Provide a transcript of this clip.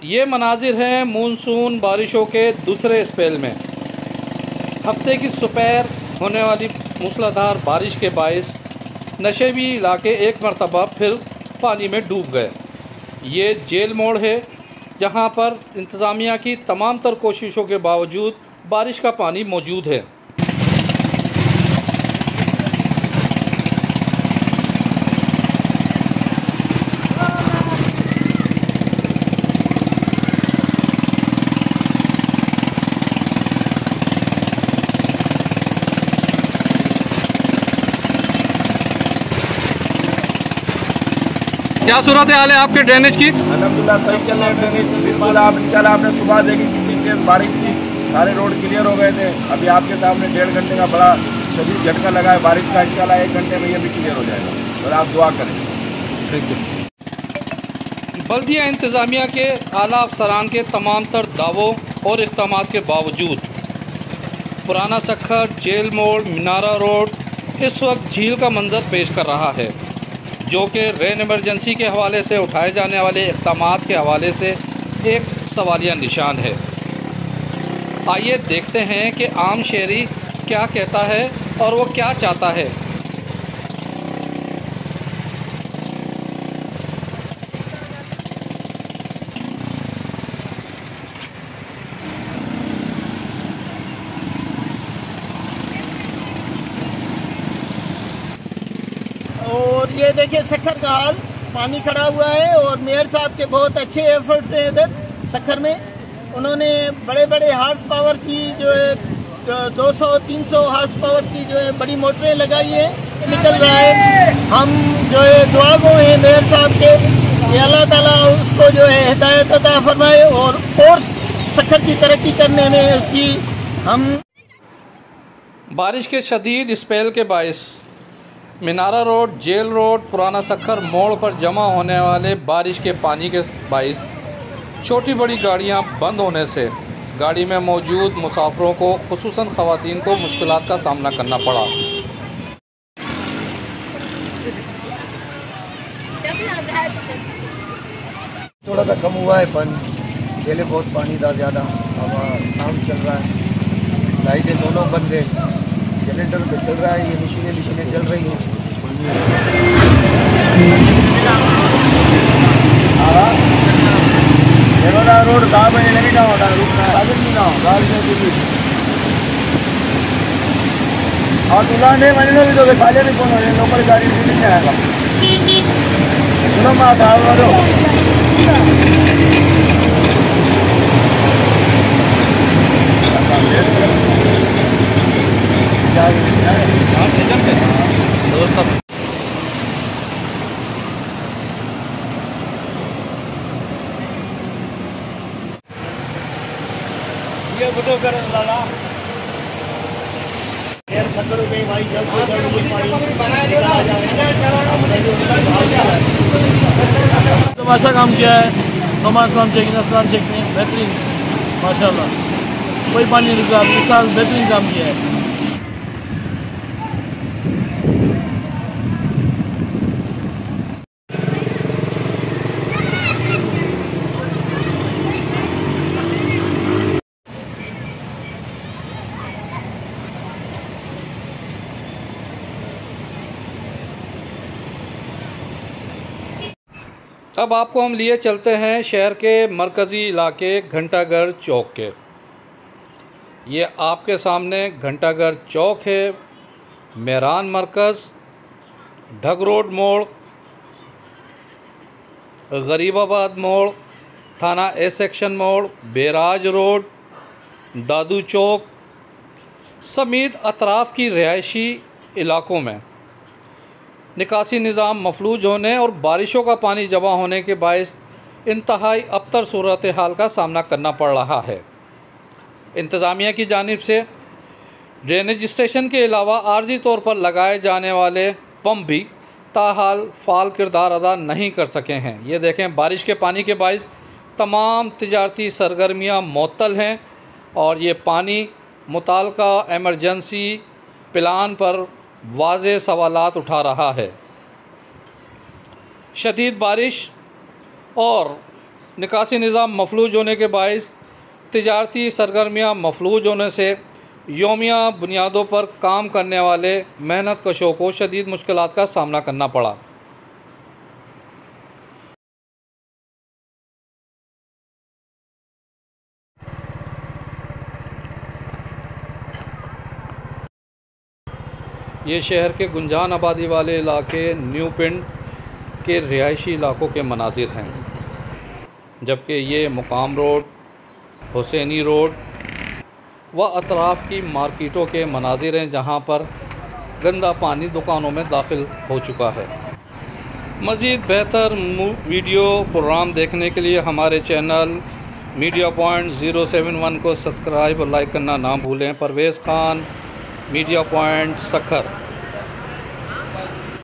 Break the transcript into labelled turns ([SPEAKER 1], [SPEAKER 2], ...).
[SPEAKER 1] ये मनाजिर हैं मानसून बारिशों के दूसरे स्पेल में। हफ्ते की दोपहर होने वाली मूसलाधार बारिश के बायस नशेबी इलाके एक मरतबा फिर पानी में डूब गए। ये जेल मोड़ है जहाँ पर इंतज़ामिया की तमाम तर कोशिशों के बावजूद बारिश का पानी मौजूद है। क्या सूरत हाल है आपके ड्रेनेज की?
[SPEAKER 2] अल्हम्दुलिल्लाह सही चल रहे हैं ड्रेनेज। बिल्कुल आप इंशाल्लाह आपने सुबह देखी कितनी तेज बारिश थी, सारे रोड क्लियर हो गए थे। अभी आपके सामने 1.5 घंटे का बड़ा शदीद झटका लगा है बारिश का। इंशाल्लाह 1 घंटे में ये भी क्लियर हो जाएगा और आप दुआ करें।
[SPEAKER 1] ठीक है। बल्दिया इंतज़ामिया के आला अफसरान के तमाम तर दावों और इक़दामात के बावजूद पुराना सखर, जेल मोड़, मीनारा रोड इस वक्त झील का मंजर पेश कर रहा है, जो कि रेन इमरजेंसी के हवाले से उठाए जाने वाले इक़दामात के हवाले से एक सवालिया निशान है। आइए देखते हैं कि आम शहरी क्या कहता है और वो क्या चाहता है।
[SPEAKER 3] और ये देखिए सखर का हाल, पानी खड़ा हुआ है और मेयर साहब के बहुत अच्छे एफर्ट्स हैं इधर सखर में। उन्होंने बड़े बड़े हार्स पावर की जो है 200-300 हार्स पावर की जो है बड़ी मोटरें लगाई है, निकल रहा है। हम जो है दुआ गो हैं मेयर साहब के कि अल्लाह ताला उसको जो है हिदायत अता फरमाए और सखर की तरक्की करने में उसकी हम।
[SPEAKER 1] बारिश के शदीद स्पेल के बायस मीनारा रोड, जेल रोड, पुराना सखर मोड़ पर जमा होने वाले बारिश के पानी के बायस छोटी बड़ी गाड़ियां बंद होने से गाड़ी में मौजूद मुसाफिरों को, खुसूसन ख़वातीन को मुश्किलात का सामना करना पड़ा।
[SPEAKER 2] थोड़ा सा कम हुआ है पानी, पहले बहुत पानी था ज़्यादा। अब काम चल रहा है, लाइटें दोनों बंद है, जनरेटर पे चल रहा है, ये मशीनें चल रही हैं। रोड कहाँ पर नहीं ना होता, और दुलाने महीनों भी तो साले भी कौन हो रहे, लोकल गाड़ी भी नहीं आएगा। सुनो माँ साहब वालों, ये फोटो कर लाला यार, 70 रुपये भाई जल्द से जल्द ये पानी तो अच्छा काम किया है। काम चेक बेहतरीन माशाल्लाह, कोई पानी नहीं रुका, इस साल बेहतरीन काम किया है।
[SPEAKER 1] अब आपको हम लिए चलते हैं शहर के मरकज़ी इलाके घंटाघर चौक के। ये आपके सामने घंटाघर चौक है, मेहरान मरकज़, ढग रोड मोड़, गरीबाबाद मोड़, थाना ए सेक्शन मोड़, बेराज रोड, दादू चौक समेत अतराफ़ की रिहायशी इलाकों में निकासी निज़ाम मफलूज होने और बारिशों का पानी जमा होने के बायस इंतहाई अबतर सूरत हाल का सामना करना पड़ रहा है। इंतज़ामिया की जानिब से ड्रेनेज स्टेशन के अलावा आर्जी तौर पर लगाए जाने वाले पंप भी ताहाल फ़ाल किरदार अदा नहीं कर सके हैं। ये देखें, बारिश के पानी के बायस तमाम तिजारती सरगर्मियाँ मुअत्तल हैं और ये पानी मुताल्लिका एमरजेंसी प्लान पर वाज़े सवालात उठा रहा है। शदीद बारिश और निकासी निज़ाम मफलूज होने के बाइस तिजारती सरगर्मियाँ मफलूज होने से यौमिया बुनियादों पर काम करने वाले मेहनत कशों को शदीद मुश्किलात का सामना करना पड़ा। ये शहर के गुंजान आबादी वाले इलाके न्यू पिंड के रिहायशी इलाकों के मनाजिर हैं, जबकि ये मुकाम रोड, हुसैनी रोड व अतराफ़ की मार्केटों के मनाजिर हैं, जहाँ पर गंदा पानी दुकानों में दाखिल हो चुका है। मज़ीद बेहतर वीडियो प्रोग्राम देखने के लिए हमारे चैनल मीडिया पॉइंट 071 को सब्सक्राइब और लाइक करना ना भूलें। Parvez Khan, media point, Sukkur.